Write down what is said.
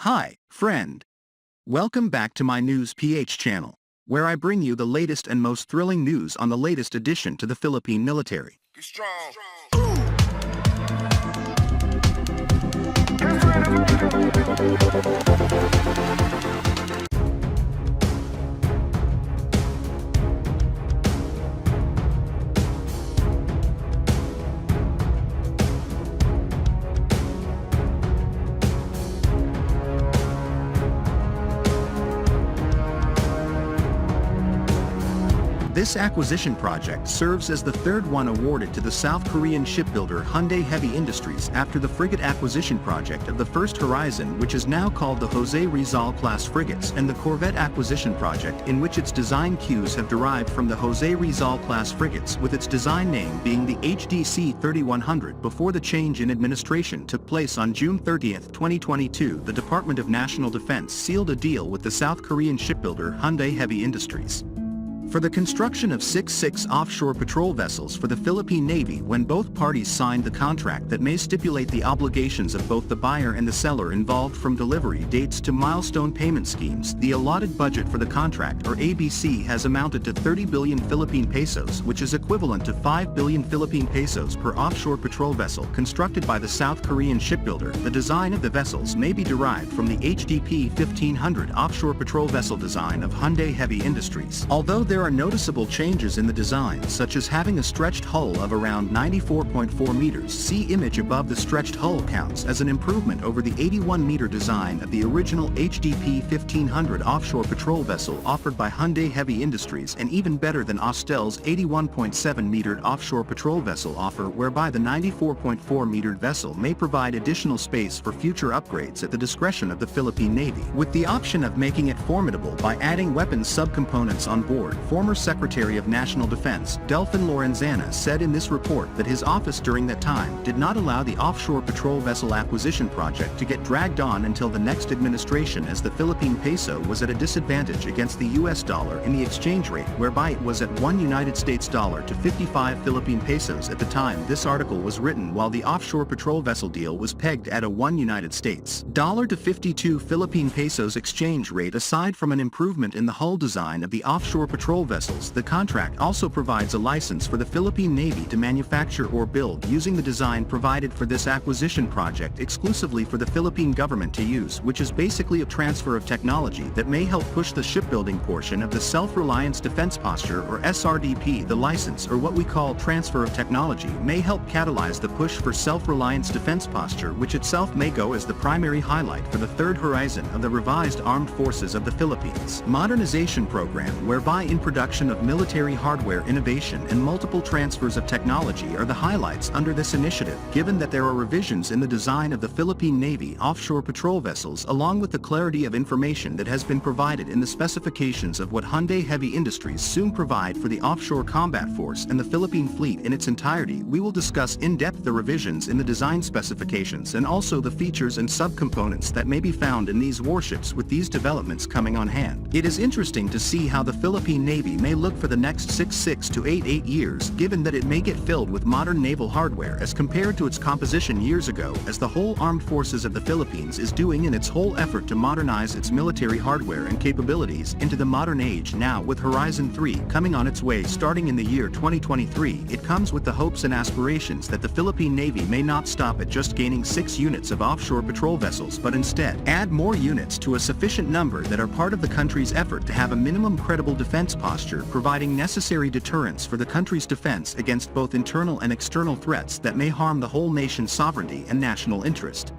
Hi, friend. Welcome back to my News PH channel, where I bring you the latest and most thrilling news on the latest addition to the Philippine military. Be strong. This acquisition project serves as the third one awarded to the South Korean shipbuilder Hyundai Heavy Industries after the frigate acquisition project of the First Horizon, which is now called the Jose Rizal class frigates, and the Corvette acquisition project, in which its design cues have derived from the Jose Rizal class frigates, with its design name being the HDC 3100. Before the change in administration took place on June 30, 2022, the Department of National Defense sealed a deal with the South Korean shipbuilder Hyundai Heavy Industries for the construction of 6 offshore patrol vessels for the Philippine Navy. When both parties signed the contract that may stipulate the obligations of both the buyer and the seller involved, from delivery dates to milestone payment schemes, the allotted budget for the contract, or ABC, has amounted to 30 billion Philippine pesos, which is equivalent to 5 billion Philippine pesos per offshore patrol vessel constructed by the South Korean shipbuilder. The design of the vessels may be derived from the HDP 1500 offshore patrol vessel design of Hyundai Heavy Industries. Although there are noticeable changes in the design, such as having a stretched hull of around 94.4 meters, see image above. The stretched hull counts as an improvement over the 81-meter design of the original HDP 1500 offshore patrol vessel offered by Hyundai Heavy Industries, and even better than Austel's 81.7-metered offshore patrol vessel offer, whereby the 94.4-metered vessel may provide additional space for future upgrades at the discretion of the Philippine Navy, with the option of making it formidable by adding weapons subcomponents on board. Former Secretary of National Defense, Delfin Lorenzana, said in this report that his office during that time did not allow the offshore patrol vessel acquisition project to get dragged on until the next administration, as the Philippine peso was at a disadvantage against the US dollar in the exchange rate, whereby it was at $1 to 55 Philippine pesos at the time this article was written, while the offshore patrol vessel deal was pegged at a $1 to 52 Philippine pesos exchange rate. Aside from an improvement in the hull design of the offshore patrol vessels, the contract also provides a license for the Philippine Navy to manufacture or build using the design provided for this acquisition project exclusively for the Philippine government to use, which is basically a transfer of technology that may help push the shipbuilding portion of the Self-Reliance Defense Posture, or SRDP. The license, or what we call transfer of technology, may help catalyze the push for self-reliance defense posture, which itself may go as the primary highlight for the third horizon of the revised Armed Forces of the Philippines modernization program, whereby in production of military hardware innovation and multiple transfers of technology are the highlights under this initiative. Given that there are revisions in the design of the Philippine Navy offshore patrol vessels, along with the clarity of information that has been provided in the specifications of what Hyundai Heavy Industries soon provide for the offshore combat force and the Philippine fleet in its entirety, we will discuss in depth the revisions in the design specifications and also the features and subcomponents that may be found in these warships. With these developments coming on hand, it is interesting to see how the Philippine Navy may look for the next 6 to 8 years, given that it may get filled with modern naval hardware as compared to its composition years ago, as the whole armed forces of the Philippines is doing in its whole effort to modernize its military hardware and capabilities into the modern age. Now, with Horizon 3 coming on its way starting in the year 2023, it comes with the hopes and aspirations that the Philippine Navy may not stop at just gaining 6 units of offshore patrol vessels, but instead add more units to a sufficient number that are part of the country's effort to have a minimum credible defense posture, providing necessary deterrence for the country's defense against both internal and external threats that may harm the whole nation's sovereignty and national interest.